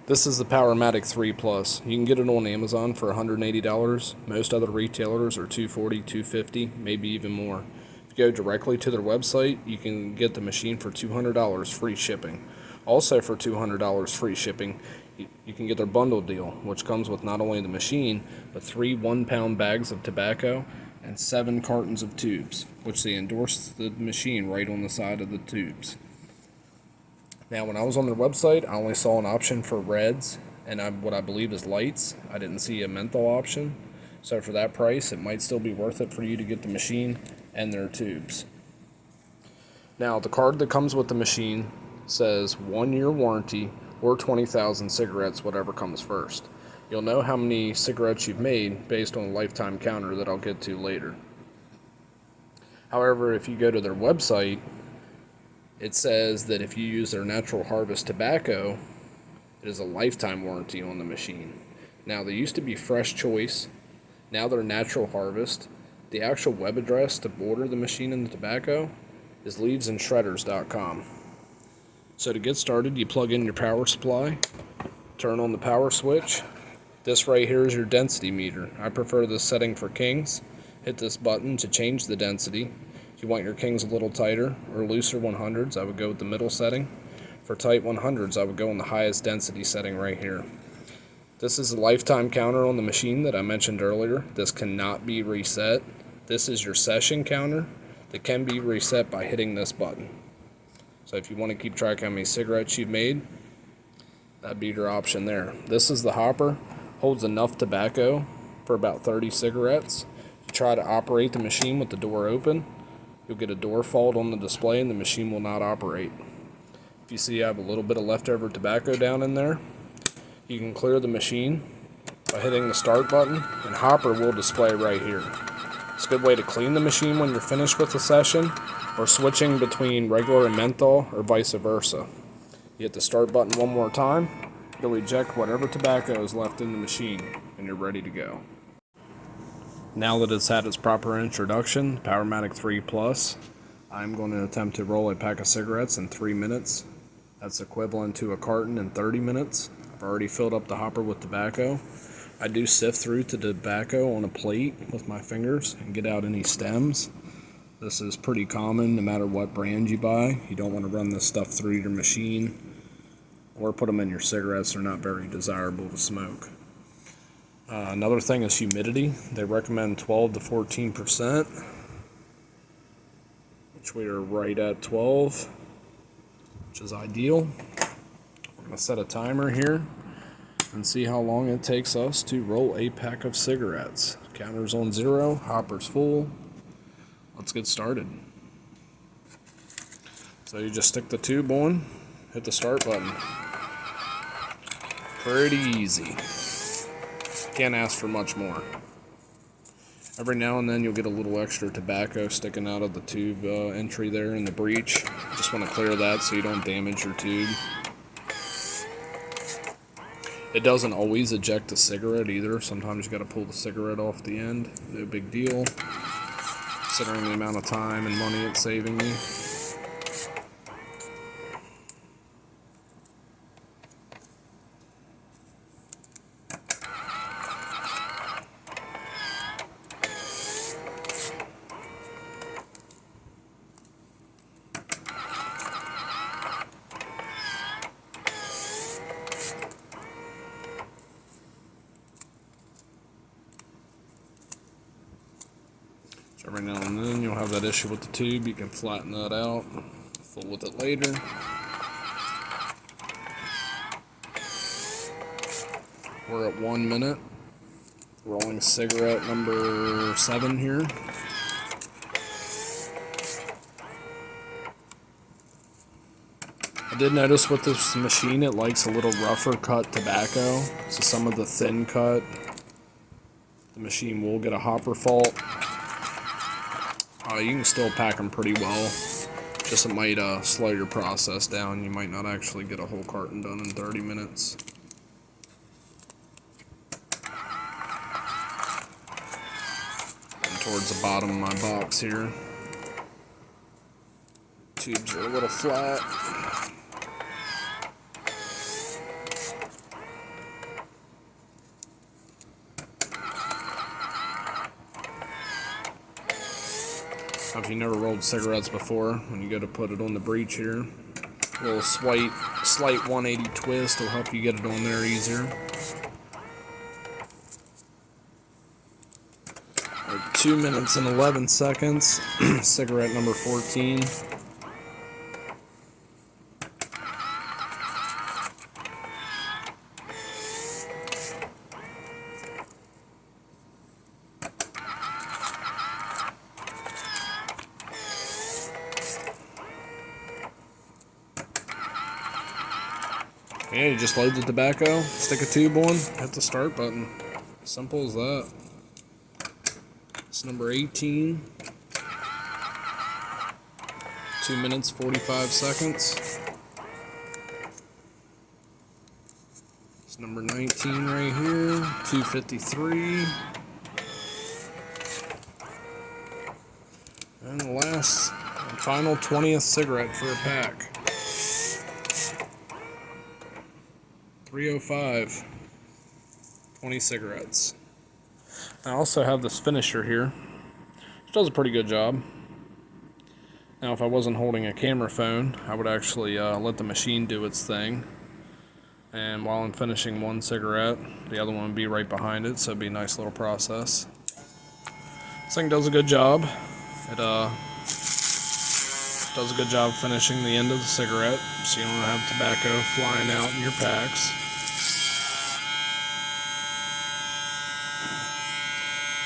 This is the Powermatic 3 Plus. You can get it on Amazon for $180. Most other retailers are $240, $250, maybe even more. If you go directly to their website, you can get the machine for $200 free shipping. Also for $200 free shipping, you can get their bundle deal, which comes with not only the machine, but 3 1-pound bags of tobacco and 7 cartons of tubes, which they endorse the machine right on the side of the tubes. Now, when I was on their website, I only saw an option for reds and what I believe is lights. I didn't see a menthol option. So for that price, it might still be worth it for you to get the machine and their tubes. Now, the card that comes with the machine says 1-year warranty or 20,000 cigarettes, whatever comes first. You'll know how many cigarettes you've made based on a lifetime counter that I'll get to later. However, if you go to their website, it says that if you use their natural harvest tobacco, it is a lifetime warranty on the machine. Now, they used to be Fresh Choice. Now they're Natural Harvest. The actual web address to order the machine and the tobacco is leavesandshredders.com. So to get started, you plug in your power supply, turn on the power switch. This right here is your density meter. I prefer this setting for kings. Hit this button to change the density. If you want your kings a little tighter or looser 100s, I would go with the middle setting. For tight 100s, I would go in the highest density setting right here. This is a lifetime counter on the machine that I mentioned earlier. This cannot be reset. This is your session counter that can be reset by hitting this button. So if you want to keep track of how many cigarettes you've made, that'd be your option there. This is the hopper. Holds enough tobacco for about 30 cigarettes. You try to operate the machine with the door open, you'll get a door fault on the display and the machine will not operate. If you see I have a little bit of leftover tobacco down in there, you can clear the machine by hitting the start button, and hopper will display right here. It's a good way to clean the machine when you're finished with the session, or switching between regular and menthol, or vice versa. You hit the start button one more time, it'll eject whatever tobacco is left in the machine, and you're ready to go. Now that it's had its proper introduction, Powermatic 3 Plus, I'm going to attempt to roll a pack of cigarettes in 3 minutes. That's equivalent to a carton in 30 minutes. I've already filled up the hopper with tobacco. I do sift through the tobacco on a plate with my fingers and get out any stems. This is pretty common no matter what brand you buy. You don't want to run this stuff through your machine or put them in your cigarettes. They're not very desirable to smoke. Another thing is humidity. They recommend 12 to 14%, which we are right at 12, which is ideal. We're going to set a timer here and see how long it takes us to roll a pack of cigarettes. Counter's on 0, hopper's full. Let's get started. So you just stick the tube on, hit the start button. Pretty easy. Can't ask for much more. Every now and then you'll get a little extra tobacco sticking out of the tube entry there in the breech. Just want to clear that so you don't damage your tube. It doesn't always eject the cigarette either. Sometimes you got to pull the cigarette off the end. No big deal, considering the amount of time and money it's saving you. Every now and then you'll have that issue with the tube. You can flatten that out, fill with it later. We're at 1 minute. Rolling cigarette number 7 here. I did notice with this machine it likes a little rougher cut tobacco, so some of the thin cut, the machine will get a hopper fault. You can still pack them pretty well, just it might slow your process down. You might not actually get a whole carton done in 30 minutes. And towards the bottom of my box here, tubes are a little flat. Now, if you never rolled cigarettes before, when you go to put it on the breech here, a little slight 180 twist will help you get it on there easier. 2 minutes and 11 seconds. Cigarette number 14. Yeah, you just load the tobacco, stick a tube on, hit the start button. Simple as that. It's number 18. 2 minutes, 45 seconds. It's number 19 right here, 2:53. And the last and final 20th cigarette for a pack. 305. 20 cigarettes. I also have this finisher here, which does a pretty good job. Now, if I wasn't holding a camera phone, I would actually let the machine do its thing. And while I'm finishing one cigarette, the other one would be right behind it, so it'd be a nice little process. This thing does a good job. It does a good job finishing the end of the cigarette, so you don't have tobacco flying out in your packs.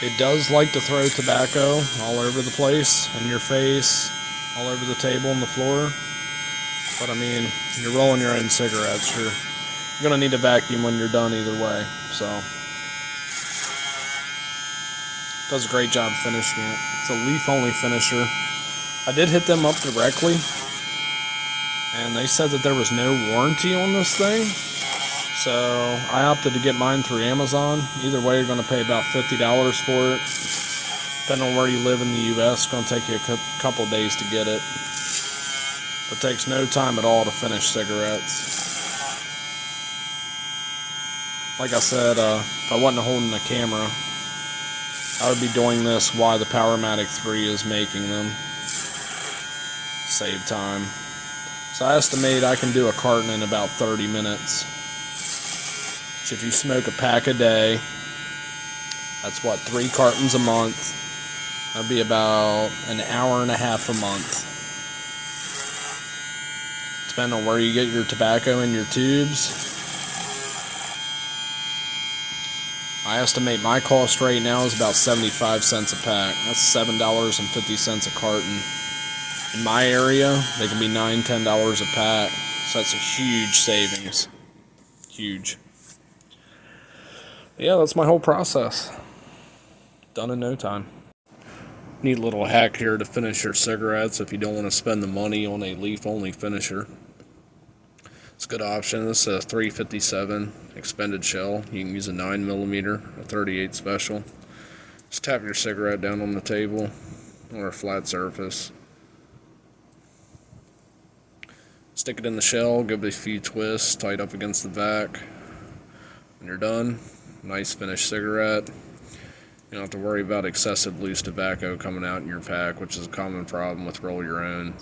It does like to throw tobacco all over the place, in your face, all over the table and the floor. But I mean, you're rolling your own cigarettes. You're going to need a vacuum when you're done either way. So, does a great job finishing it. It's a leaf-only finisher. I did hit them up directly, and they said that there was no warranty on this thing. So I opted to get mine through Amazon. Either way, you're going to pay about $50 for it. Depending on where you live in the U.S., it's going to take you a couple days to get it. It takes no time at all to finish cigarettes. Like I said, if I wasn't holding the camera, I would be doing this while the Powermatic 3 is making them. Save time. So I estimate I can do a carton in about 30 minutes. Which if you smoke a pack a day, that's what, 3 cartons a month. That'd be about an hour and a half a month. Depending on where you get your tobacco in your tubes. I estimate my cost right now is about 75 cents a pack. That's $7.50 a carton. In my area, they can be $9, $10 a pack. So that's a huge savings. Huge. Yeah, that's my whole process. Done in no time. Neat little hack here to finish your cigarettes if you don't want to spend the money on a leaf-only finisher. It's a good option. This is a 357 expended shell. You can use a 9mm, a 38 special. Just tap your cigarette down on the table or a flat surface. Stick it in the shell, give it a few twists, tight up against the back. When you're done, nice finished cigarette. You don't have to worry about excessive loose tobacco coming out in your pack, which is a common problem with roll your own.